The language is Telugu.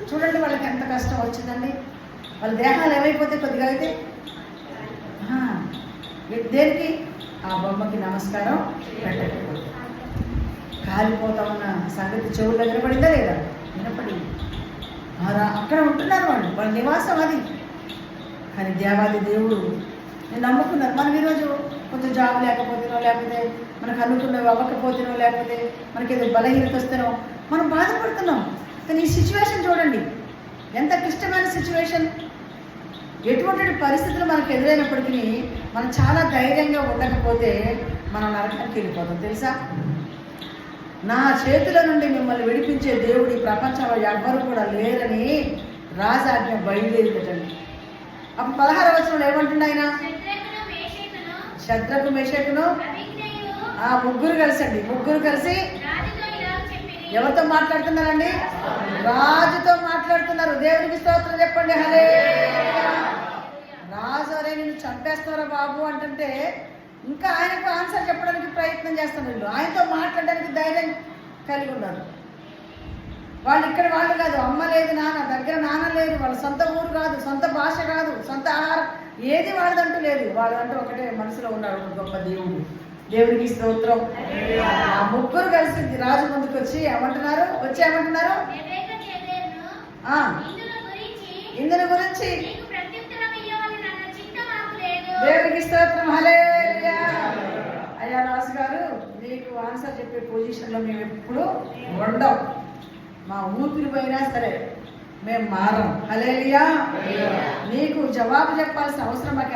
చూడండి వాళ్ళకి ఎంత కష్టం వచ్చిందండి. వాళ్ళ దేహాలు ఏమైపోతే కొద్దిగా అయితే దేనికి ఆ బొమ్మకి నమస్కారం పెట్టకపోతే కాలిపోతా ఉన్న సంగతి చెవులు దగ్గర పడిందా లేదా? వినపడింది. అక్కడ ఉంటున్నారు వాళ్ళు, వాళ్ళ నివాసం అది. కానీ దేవాది దేవుడు నేను నమ్ముకున్నారు. మనం ఈరోజు కొంచెం జాబ్ లేకపోతేనో, లేకపోతే మనకు అనుకున్నవి అవ్వకపోతేనో, లేకపోతే మనకి ఏదో బలహీనత వస్తేనో మనం బాధపడుతున్నాం. కానీ ఈ సిచ్యువేషన్ చూడండి, ఎంత క్లిష్టమైన సిచ్యువేషన్. ఎటువంటి పరిస్థితులు మనకు ఎదురైనప్పటికీ మనం చాలా ధైర్యంగా ఉండకపోతే మనం నరకానికి వెళ్ళిపోతాం. తెలుసా? నా చేతుల నుండి మిమ్మల్ని విడిపించే దేవుడి ప్రపంచంలో ఎవ్వరు కూడా లేరని రాజాజ్ఞ బయలుదేరిందటండి. అప్పుడు 16వ వచనంలో ఏమంటుండే ఆయన? శద్రకు మేషకును ఆ ముగ్గురు కలిసండి. ముగ్గురు కలిసి ఎవరితో మాట్లాడుతున్నారండి? రాజుతో మాట్లాడుతున్నారు. దేవునికి స్తోత్రం చెప్పండి. హల్లెలూయా. రాజు అరే నిన్ను చంపేస్తారా బాబు అంటుంటే ఇంకా ఆయనకు ఆన్సర్ చెప్పడానికి ప్రయత్నం చేస్తున్నారు. ఆయనతో మాట్లాడడానికి ధైర్యం కలిగి ఉన్నారు. వాళ్ళు ఇక్కడ వాళ్ళు కాదు, అమ్మ లేదు, నాన్న దగ్గర నాన్న లేదు, వాళ్ళ సొంత ఊరు కాదు, సొంత భాష కాదు, సొంత ఆహారం ఏది వాళ్ళదంటూ లేదు. వాళ్ళంటూ ఒకటే మనసులో ఉన్నాడు ఒక గొప్ప దేవుడు. దేవుడికి స్తోత్రం. ఆ ముగ్గురు కలిసి రాజు ముందుకు వచ్చి ఏమంటున్నారు? ఇందుని గురించి దేవుడికి స్తోత్రం. హల్లెలూయా. అయ్యా రాజు గారు, నీకు ఆన్సర్ చెప్పే పొజిషన్లో మేము ఎప్పుడు ఉండం. మా ఊపిరి పోయినా సరే మేము మారం. హల్లెలూయా. నీకు జవాబు చెప్పాల్సిన అవసరం మాకు